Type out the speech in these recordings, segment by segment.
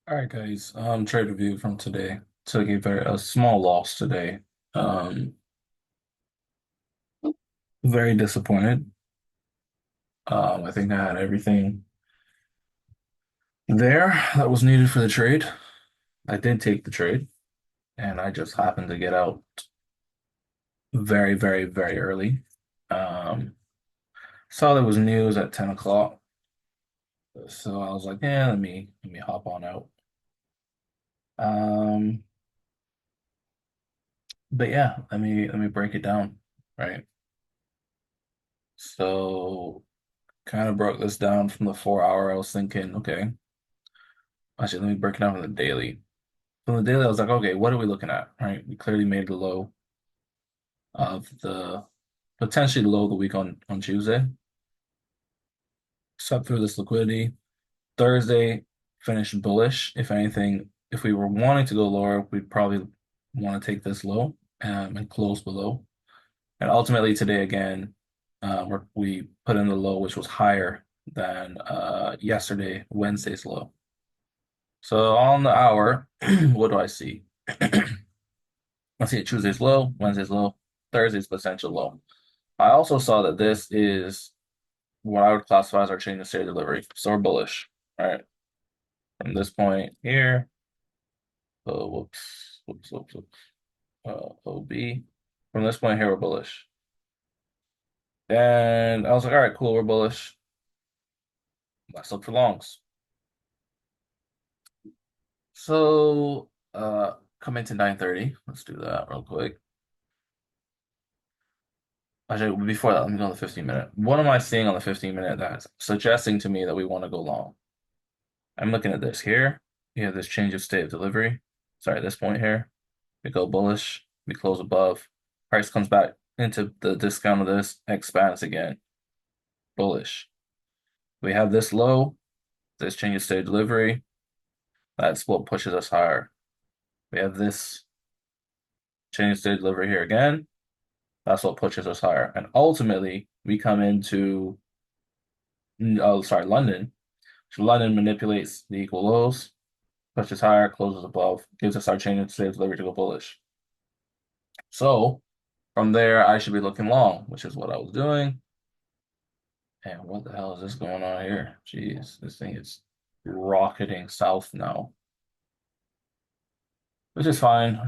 All right, guys. Trade review from today. Took a small loss today. Um, very disappointed. I think I had everything there that was needed for the trade. I did take the trade, and I just happened to get out very, very, very early. Um, Saw there was news at 10 o'clock, so I was like, yeah, let me hop on out. Um, but yeah, let me break it down, right? So kind of broke this down from the 4 hour. I was thinking, okay, actually, let me break it down from the daily. From the daily, I was like, okay, what are we looking at? Right? We clearly made the low of the potentially the low of the week on Tuesday. Slept through this liquidity. Thursday finished bullish. If anything, if we were wanting to go lower, we'd probably want to take this low and close below. And ultimately today again, we put in the low, which was higher than yesterday, Wednesday's low. So on the hour, what do I see? I see it Tuesday's low, Wednesday's low, Thursday's potential low. I also saw that this is what I would classify as our change in state of delivery. So we're bullish, right? From this point here, oh, whoops. OB. From this point here, we're bullish. And I was like, all right, cool, we're bullish. Let's look for longs. So, come into 9:30. Let's do that real quick. Actually, before that, let me go on the 15 minute. What am I seeing on the 15 minute that's suggesting to me that we want to go long? I'm looking at this here. You have this change of state of delivery. Sorry, this point here. We go bullish. We close above. Price comes back into the discount of this, expands again. Bullish. We have this low, this change of state of delivery. That's what pushes us higher. We have this change of state of delivery here again. That's what pushes us higher. And ultimately, we come into, oh, sorry, London. So London manipulates the equal lows, pushes higher, closes above, gives us our change in state of delivery to go bullish. So from there, I should be looking long, which is what I was doing. And what the hell is this going on here? Jeez, this thing is rocketing south now, which is fine.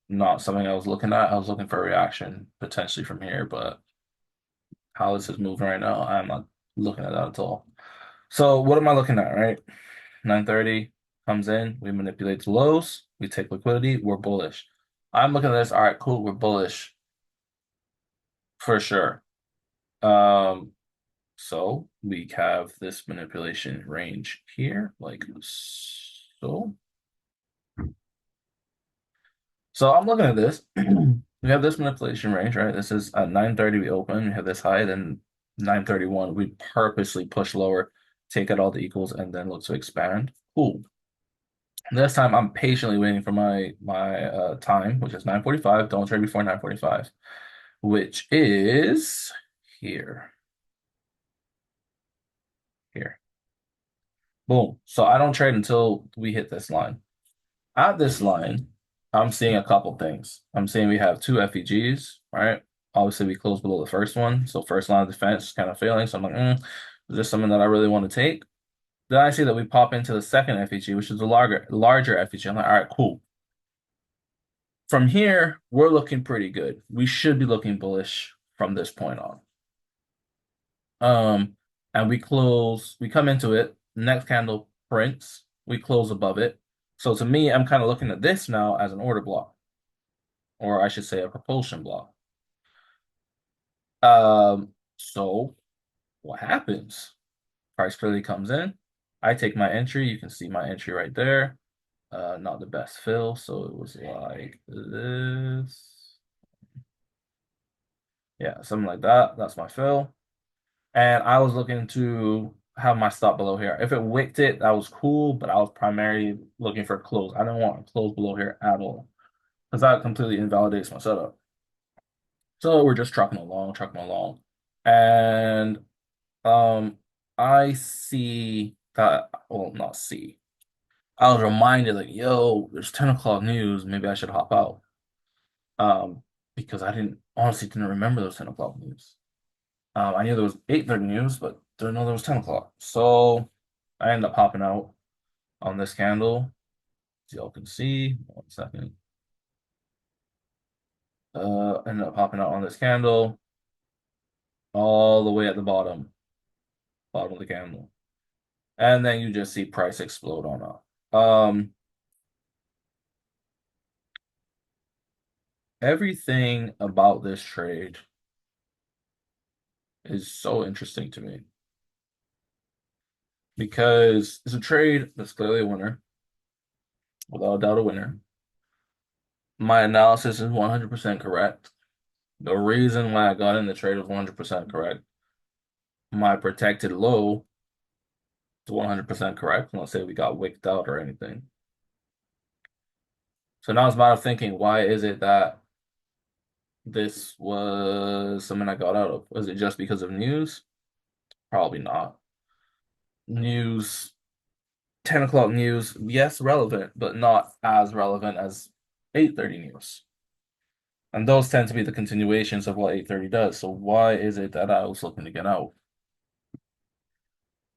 Not something I was looking at. I was looking for a reaction potentially from here, but how this is moving right now, I'm not looking at that at all. So what am I looking at, right? 9:30 comes in, we manipulate the lows, we take liquidity, we're bullish. I'm looking at this, all right, cool, we're bullish for sure. Um, so we have this manipulation range here, like so. So I'm looking at this. We have this manipulation range, right? This is at 9:30 we open, we have this high, then 9:31 we purposely push lower, take out all the equals, and then look to expand. Cool. This time I'm patiently waiting for my time, which is 9:45. Don't trade before 9:45, which is here. Here. Boom. So I don't trade until we hit this line. At this line, I'm seeing a couple things. I'm seeing we have two FEGs, right? Obviously, we closed below the first one, so first line of defense is kind of failing. So I'm like, is this something that I really want to take? Then I see that we pop into the second FEG, which is the larger FEG. I'm like, all right, cool. From here, we're looking pretty good. We should be looking bullish from this point on. Um, and we come into it, next candle prints, we close above it. So to me, I'm kind of looking at this now as an order block, or I should say a propulsion block. So what happens? Price clearly comes in. I take my entry. You can see my entry right there. Not the best fill, so it was like this. Yeah, something like that. That's my fill. And I was looking to have my stop below here. If it wicked it, that was cool, but I was primarily looking for a close. I didn't want to close below here at all because that completely invalidates my setup. So we're just trucking along. And um I see that, well, not see. I was reminded like, yo, there's 10 o'clock news. Maybe I should hop out. Um, because I didn't honestly didn't remember those 10 o'clock news. I knew there was 8:30 news, but didn't know there was 10 o'clock. So I ended up hopping out on this candle. As y'all can see, 1 second. Ended up hopping out on this candle all the way at the bottom of the candle. And then you just see price explode on up. Everything about this trade is so interesting to me because it's a trade that's clearly a winner, without a doubt a winner. My analysis is 100% correct. The reason why I got in the trade was 100% correct. My protected low is 100% correct. Let's say we got wicked out or anything. So now it's a matter of thinking, why is it that this was something I got out of? Was it just because of news? Probably not. News, 10 o'clock news, yes, relevant, but not as relevant as 8:30 news. And those tend to be the continuations of what 8:30 does. So why is it that I was looking to get out?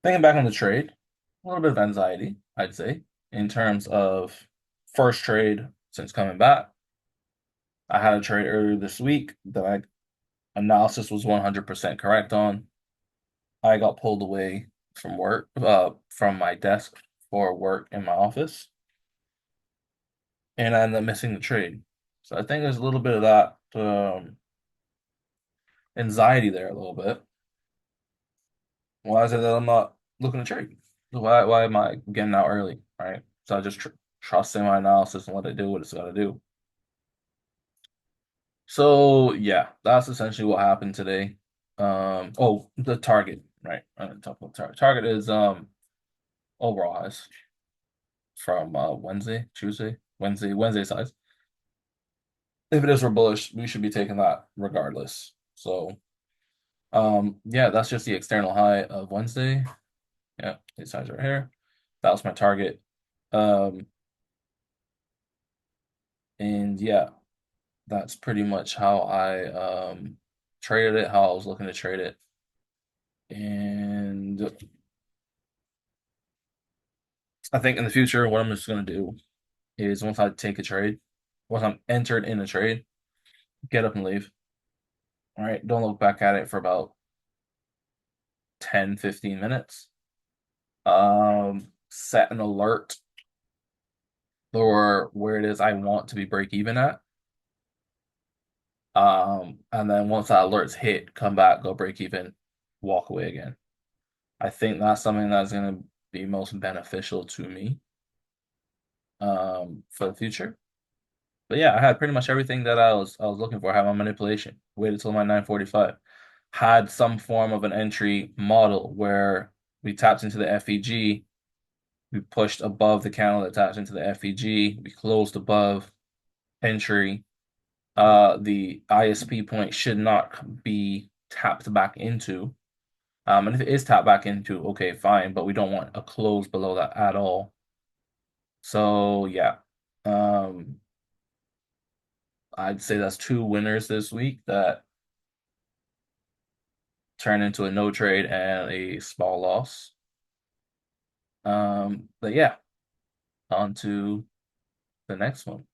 Thinking back on the trade, a little bit of anxiety, I'd say, in terms of first trade since coming back. I had a trade earlier this week that I analysis was 100% correct on. I got pulled away from work, from my desk for work in my office, and I ended up missing the trade. So I think there's a little bit of that anxiety there, a little bit. Why is it that I'm not looking to trade? Why am I getting out early, right? So I just trusting my analysis and let it do what it's got to do. So yeah, that's essentially what happened today. Oh, the target, right? I didn't talk about target. Target is overall highs from Wednesday size. If it is for bullish, we should be taking that regardless. So yeah, that's just the external high of Wednesday. Yeah, these size right here. That was my target. Um, and yeah, that's pretty much how I traded it, how I was looking to trade it. And I think in the future, what I'm just gonna do is once I take a trade, once I'm entered in a trade, get up and leave. All right, don't look back at it for about 10, 15 minutes. Set an alert for where it is I want to be break even at. And then once that alert's hit, come back, go break even, walk away again. I think that's something that's going to be most beneficial to me for the future. But yeah, I had pretty much everything that I was looking for. I had my manipulation, waited till my 9:45, had some form of an entry model where we tapped into the FEG, we pushed above the candle that tapped into the FEG, we closed above entry. The ISP point should not be tapped back into. And if it is tapped back into, okay, fine, but we don't want a close below that at all. So yeah, um, I'd say that's two winners this week that turn into a no trade and a small loss. But yeah, on to the next one.